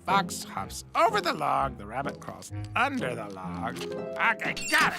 fox hops over the log, the rabbit crawls under the log. Okay, got it.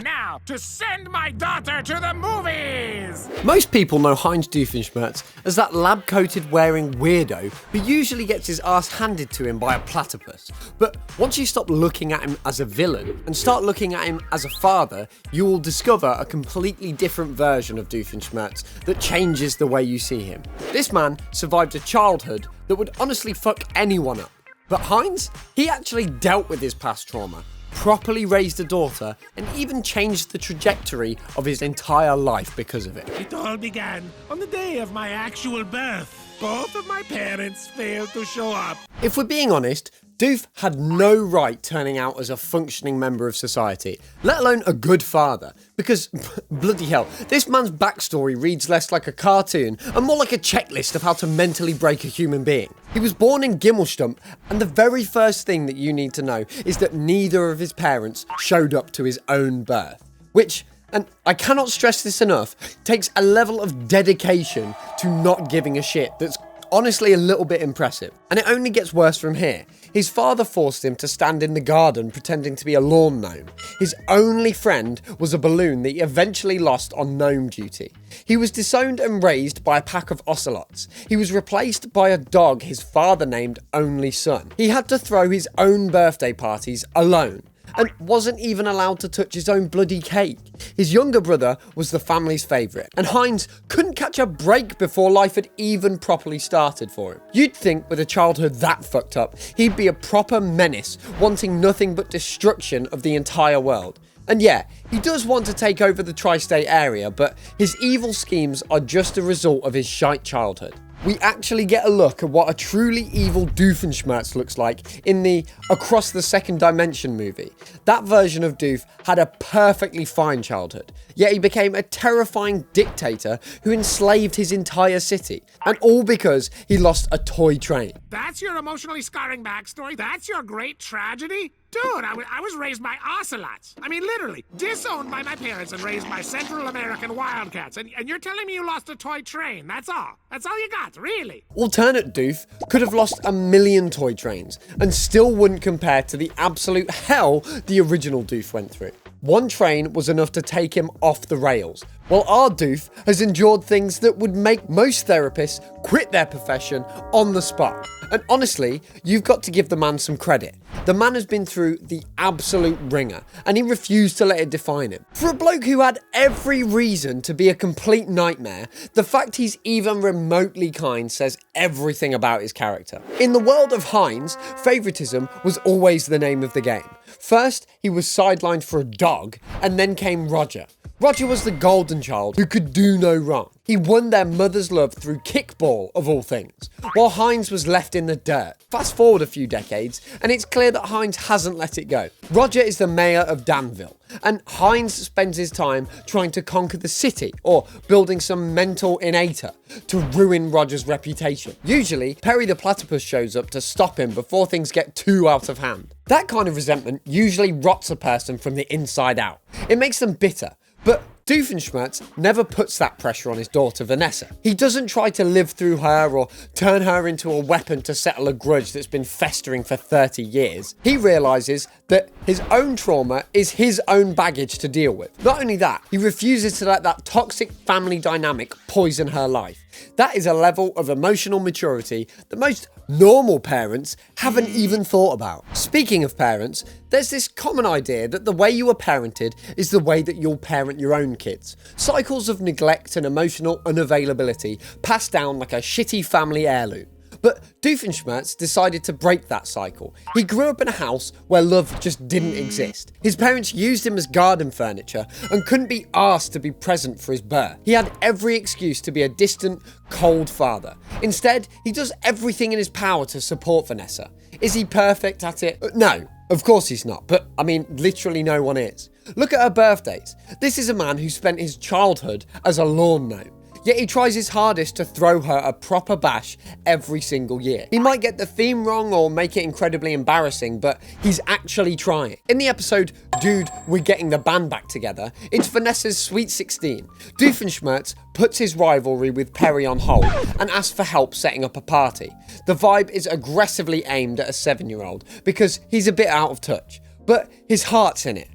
Now to send my daughter to the movies. Most people know Heinz Doofenshmirtz as that lab-coated wearing weirdo who usually gets his ass handed to him by a platypus. But once you stop looking at him as a villain and start looking at him as a father, you will discover a completely different version of Doofenshmirtz that changes the way you see him. This man survived a childhood that would honestly fuck anyone up. But Heinz, he actually dealt with his past trauma, properly raised a daughter, and even changed the trajectory of his entire life because of it. It all began on the day of my actual birth. Both of my parents failed to show up. If we're being honest, Doof had no right turning out as a functioning member of society, let alone a good father, because, bloody hell, this man's backstory reads less like a cartoon and more like a checklist of how to mentally break a human being. He was born in Gimmelstump, and the very first thing that you need to know is that neither of his parents showed up to his own birth, which, and I cannot stress this enough, takes a level of dedication to not giving a shit that's honestly a little bit impressive. And it only gets worse from here. His father forced him to stand in the garden pretending to be a lawn gnome. His only friend was a balloon that he eventually lost on gnome duty. He was disowned and raised by a pack of ocelots. He was replaced by a dog his father named Only Son. He had to throw his own birthday parties alone, and wasn't even allowed to touch his own bloody cake. His younger brother was the family's favourite, and Heinz couldn't catch a break before life had even properly started for him. You'd think with a childhood that fucked up, he'd be a proper menace, wanting nothing but destruction of the entire world. And yeah, he does want to take over the tri-state area, but his evil schemes are just a result of his shite childhood. We actually get a look at what a truly evil Doofenshmirtz looks like in the Across the Second Dimension movie. That version of Doof had a perfectly fine childhood, yet he became a terrifying dictator who enslaved his entire city, and all because he lost a toy train. That's your emotionally scarring backstory? That's your great tragedy? Dude, I was raised by ocelots. I mean, literally, disowned by my parents and raised by Central American wildcats. And you're telling me you lost a toy train? That's all? That's all you got, really? Alternate Doof could have lost 1 million toy trains and still wouldn't compare to the absolute hell the original Doof went through. One train was enough to take him off the rails, while our Doof has endured things that would make most therapists quit their profession on the spot. And honestly, you've got to give the man some credit. The man has been through the absolute ringer, and he refused to let it define him. For a bloke who had every reason to be a complete nightmare, the fact he's even remotely kind says everything about his character. In the world of Heinz, favouritism was always the name of the game. First, he was sidelined for a dog, and then came Roger. Roger was the golden child who could do no wrong. He won their mother's love through kickball, of all things, while Heinz was left in the dirt. Fast forward a few decades, and it's clear that Heinz hasn't let it go. Roger is the mayor of Danville, and Heinz spends his time trying to conquer the city, or building some mental innator to ruin Roger's reputation. Usually, Perry the Platypus shows up to stop him before things get too out of hand. That kind of resentment usually rots a person from the inside out. It makes them bitter. But Doofenshmirtz never puts that pressure on his daughter Vanessa. He doesn't try to live through her or turn her into a weapon to settle a grudge that's been festering for 30 years. He realises that his own trauma is his own baggage to deal with. Not only that, he refuses to let that toxic family dynamic poison her life. That is a level of emotional maturity that most normal parents haven't even thought about. Speaking of parents, there's this common idea that the way you are parented is the way that you'll parent your own kids. Cycles of neglect and emotional unavailability passed down like a shitty family heirloom. But Doofenshmirtz decided to break that cycle. He grew up in a house where love just didn't exist. His parents used him as garden furniture and couldn't be asked to be present for his birth. He had every excuse to be a distant, cold father. Instead, he does everything in his power to support Vanessa. Is he perfect at it? No, of course he's not, but I mean, literally no one is. Look at her birthdays. This is a man who spent his childhood as a lawn gnome. Yet he tries his hardest to throw her a proper bash every single year. He might get the theme wrong or make it incredibly embarrassing, but he's actually trying. In the episode dude, we're getting the band back together, it's Vanessa's Sweet 16. Doofenshmirtz puts his rivalry with Perry on hold and asks for help setting up a party. The vibe is aggressively aimed at a 7-year-old because he's a bit out of touch, but his heart's in it.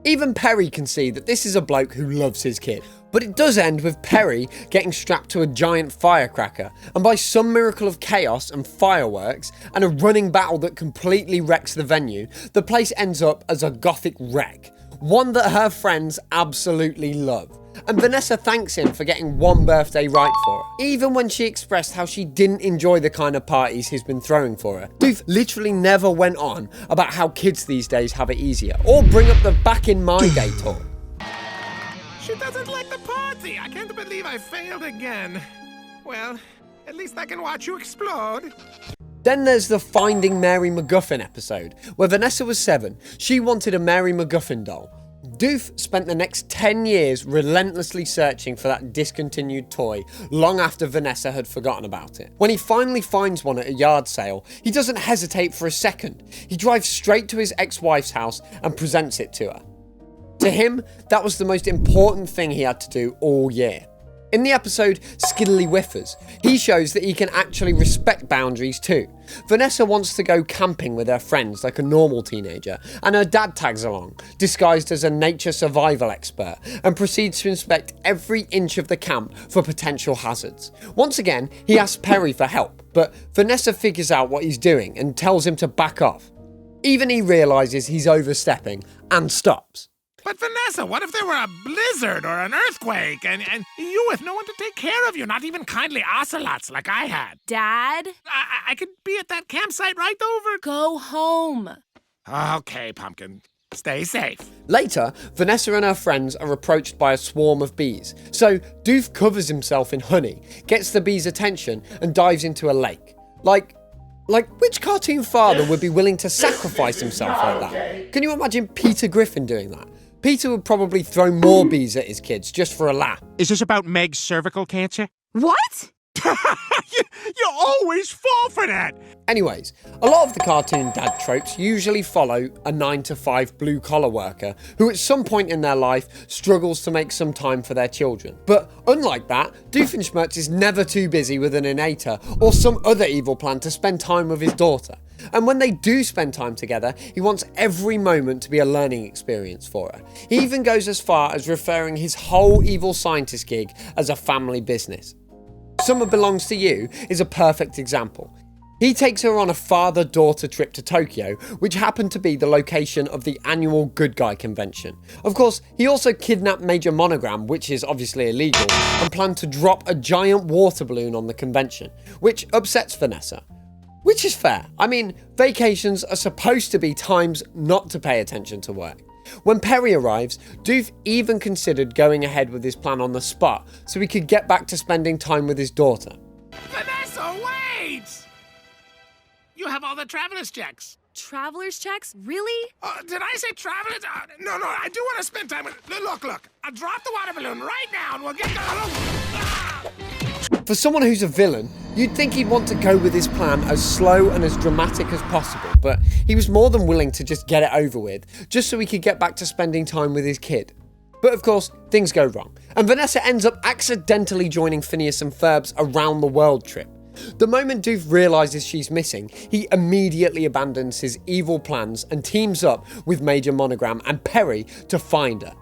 Even Perry can see that this is a bloke who loves his kid. But it does end with Perry getting strapped to a giant firecracker, and by some miracle of chaos and fireworks, and a running battle that completely wrecks the venue, the place ends up as a gothic wreck. One that her friends absolutely love. And Vanessa thanks him for getting one birthday right for her, even when she expressed how she didn't enjoy the kind of parties he's been throwing for her. Doof literally never went on about how kids these days have it easier, or bring up the back in my day talk. She doesn't like the party. I can't believe I failed again. Well, at least I can watch you explode. Then there's the Finding Mary MacGuffin episode, where Vanessa was 7. She wanted a Mary MacGuffin doll. Doof spent the next 10 years relentlessly searching for that discontinued toy long after Vanessa had forgotten about it. When he finally finds one at a yard sale, he doesn't hesitate for a second. He drives straight to his ex-wife's house and presents it to her. To him, that was the most important thing he had to do all year. In the episode Skiddly Whiffers, he shows that he can actually respect boundaries too. Vanessa wants to go camping with her friends like a normal teenager, and her dad tags along, disguised as a nature survival expert, and proceeds to inspect every inch of the camp for potential hazards. Once again, he asks Perry for help, but Vanessa figures out what he's doing and tells him to back off. Even he realises he's overstepping and stops. But Vanessa, what if there were a blizzard or an earthquake and you with no one to take care of you, not even kindly ocelots like I had? Dad? I could be at that campsite right over. Go home. Okay, Pumpkin. Stay safe. Later, Vanessa and her friends are approached by a swarm of bees. So Doof covers himself in honey, gets the bees' attention, and dives into a lake. Like which cartoon father would be willing to sacrifice himself like that? Can you imagine Peter Griffin doing that? Peter would probably throw more bees at his kids just for a laugh. Is this about Meg's cervical cancer? What? You always fall for that! Anyways, a lot of the cartoon dad tropes usually follow a 9-to-5 blue-collar worker who at some point in their life struggles to make some time for their children. But unlike that, Doofenshmirtz is never too busy with an innator or some other evil plan to spend time with his daughter. And when they do spend time together, he wants every moment to be a learning experience for her. He even goes as far as referring his whole evil scientist gig as a family business. Summer Belongs to You is a perfect example. He takes her on a father-daughter trip to Tokyo, which happened to be the location of the annual Good Guy convention. Of course, he also kidnapped Major Monogram, which is obviously illegal, and planned to drop a giant water balloon on the convention, which upsets Vanessa. Which is fair. I mean, vacations are supposed to be times not to pay attention to work. When Perry arrives, Doof even considered going ahead with his plan on the spot so he could get back to spending time with his daughter. Vanessa, wait! You have all the traveler's checks. Traveler's checks? Really? Did I say traveler's? No, I do want to spend time with... Look. I'll drop the water balloon right now and we'll get For someone who's a villain, you'd think he'd want to go with his plan as slow and as dramatic as possible, but he was more than willing to just get it over with, just so he could get back to spending time with his kid. But of course, things go wrong, and Vanessa ends up accidentally joining Phineas and Ferb's around the world trip. The moment Doof realises she's missing, he immediately abandons his evil plans and teams up with Major Monogram and Perry to find her.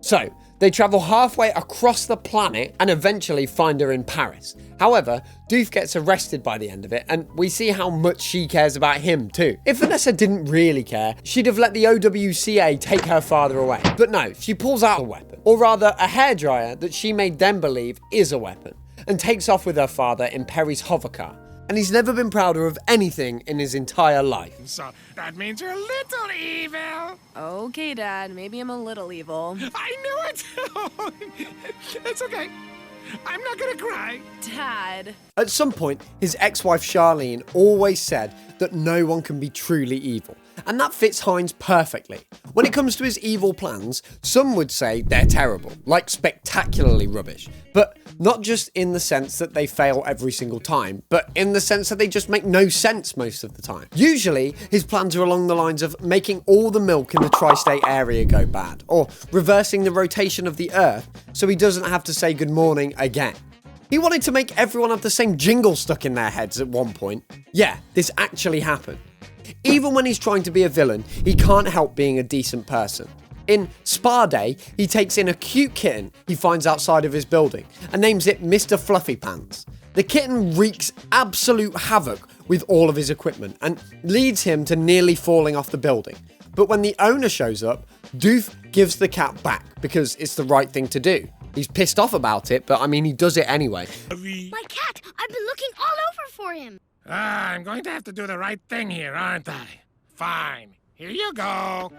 So, they travel halfway across the planet and eventually find her in Paris. However, Doof gets arrested by the end of it, and we see how much she cares about him too. If Vanessa didn't really care, she'd have let the OWCA take her father away. But no, she pulls out a weapon, or rather a hairdryer that she made them believe is a weapon, and takes off with her father in Perry's hovercar. And he's never been prouder of anything in his entire life. So that means you're a little evil. Okay, Dad. Maybe I'm a little evil. I knew it. It's okay. I'm not gonna cry. Dad. At some point, his ex-wife Charlene always said that no one can be truly evil. And that fits Heinz perfectly. When it comes to his evil plans, some would say they're terrible, like spectacularly rubbish. But Not just in the sense that they fail every single time, but in the sense that they just make no sense most of the time. Usually, his plans are along the lines of making all the milk in the tri-state area go bad, or reversing the rotation of the Earth so he doesn't have to say good morning again. He wanted to make everyone have the same jingle stuck in their heads at one point. Yeah, this actually happened. Even when he's trying to be a villain, he can't help being a decent person. In Spa Day, he takes in a cute kitten he finds outside of his building and names it Mr. Fluffy Pants. The kitten wreaks absolute havoc with all of his equipment and leads him to nearly falling off the building. But when the owner shows up, Doof gives the cat back because it's the right thing to do. He's pissed off about it, but I mean, he does it anyway. My cat! I've been looking all over for him! I'm going to have to do the right thing here, aren't I? Fine. Here you go.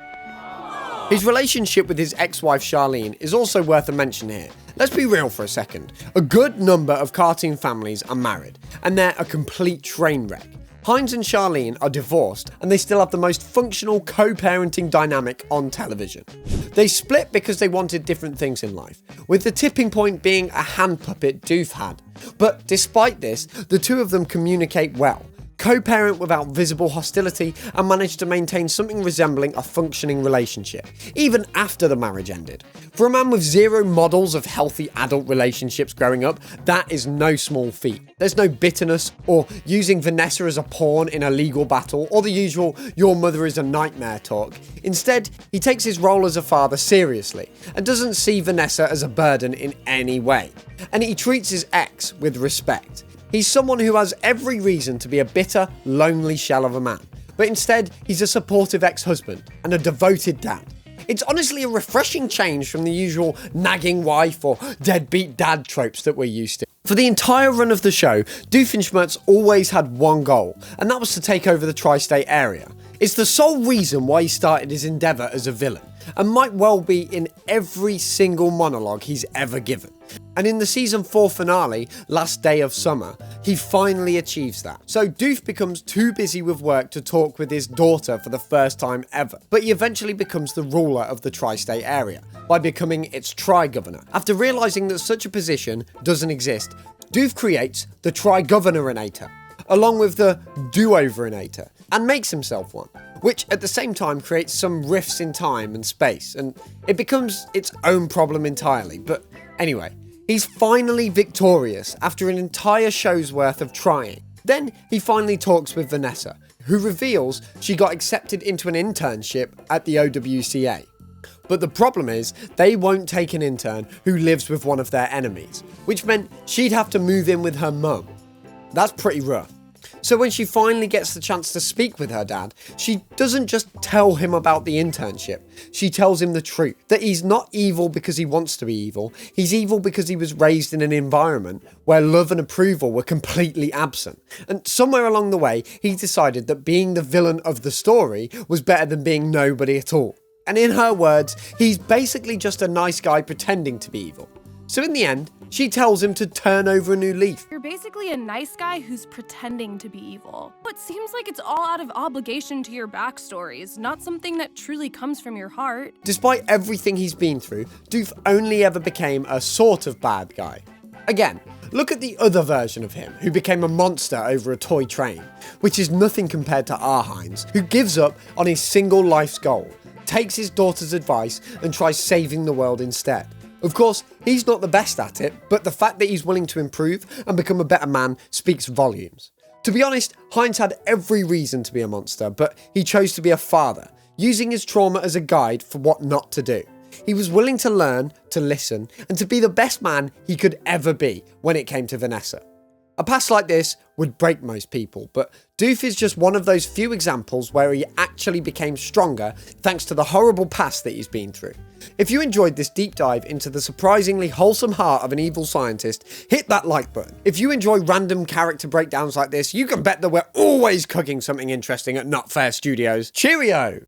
His relationship with his ex-wife Charlene is also worth a mention here. Let's be real for a second. A good number of cartoon families are married, and they're a complete train wreck. Heinz and Charlene are divorced, and they still have the most functional co-parenting dynamic on television. They split because they wanted different things in life, with the tipping point being a hand puppet Doof had. But despite this, the two of them communicate well, co-parent without visible hostility, and manage to maintain something resembling a functioning relationship, even after the marriage ended. For a man with zero models of healthy adult relationships growing up, that is no small feat. There's no bitterness, or using Vanessa as a pawn in a legal battle, or the usual "your mother is a nightmare" talk. Instead, he takes his role as a father seriously, and doesn't see Vanessa as a burden in any way. And he treats his ex with respect. He's someone who has every reason to be a bitter, lonely shell of a man, but instead he's a supportive ex-husband and a devoted dad. It's honestly a refreshing change from the usual nagging wife or deadbeat dad tropes that we're used to. For the entire run of the show, Doofenshmirtz always had one goal, and that was to take over the tri-state area. It's the sole reason why he started his endeavour as a villain, and might well be in every single monologue he's ever given. And in the season 4 finale, Last Day of Summer, he finally achieves that. So Doof becomes too busy with work to talk with his daughter for the first time ever, but he eventually becomes the ruler of the tri-state area by becoming its tri-governor. After realising that such a position doesn't exist, Doof creates the tri-governorinator, along with the do-overinator, and makes himself one, which at the same time creates some rifts in time and space, and it becomes its own problem entirely. But anyway, he's finally victorious after an entire show's worth of trying. Then he finally talks with Vanessa, who reveals she got accepted into an internship at the OWCA. But the problem is, they won't take an intern who lives with one of their enemies, which meant she'd have to move in with her mum. That's pretty rough. So when she finally gets the chance to speak with her dad, she doesn't just tell him about the internship. She tells him the truth, that he's not evil because he wants to be evil. He's evil because he was raised in an environment where love and approval were completely absent. And somewhere along the way, he decided that being the villain of the story was better than being nobody at all. And in her words, he's basically just a nice guy pretending to be evil. So in the end, she tells him to turn over a new leaf. You're basically a nice guy who's pretending to be evil. It seems like it's all out of obligation to your backstories, not something that truly comes from your heart. Despite everything he's been through, Doof only ever became a sort of bad guy. Again, look at the other version of him, who became a monster over a toy train, which is nothing compared to our Heinz, who gives up on his single life's goal, takes his daughter's advice and tries saving the world instead. Of course, he's not the best at it, but the fact that he's willing to improve and become a better man speaks volumes. To be honest, Heinz had every reason to be a monster, but he chose to be a father, using his trauma as a guide for what not to do. He was willing to learn, to listen, and to be the best man he could ever be when it came to Vanessa. A past like this would break most people, but Doof is just one of those few examples where he actually became stronger thanks to the horrible past that he's been through. If you enjoyed this deep dive into the surprisingly wholesome heart of an evil scientist, hit that like button. If you enjoy random character breakdowns like this, you can bet that we're always cooking something interesting at Not Fair Studios. Cheerio!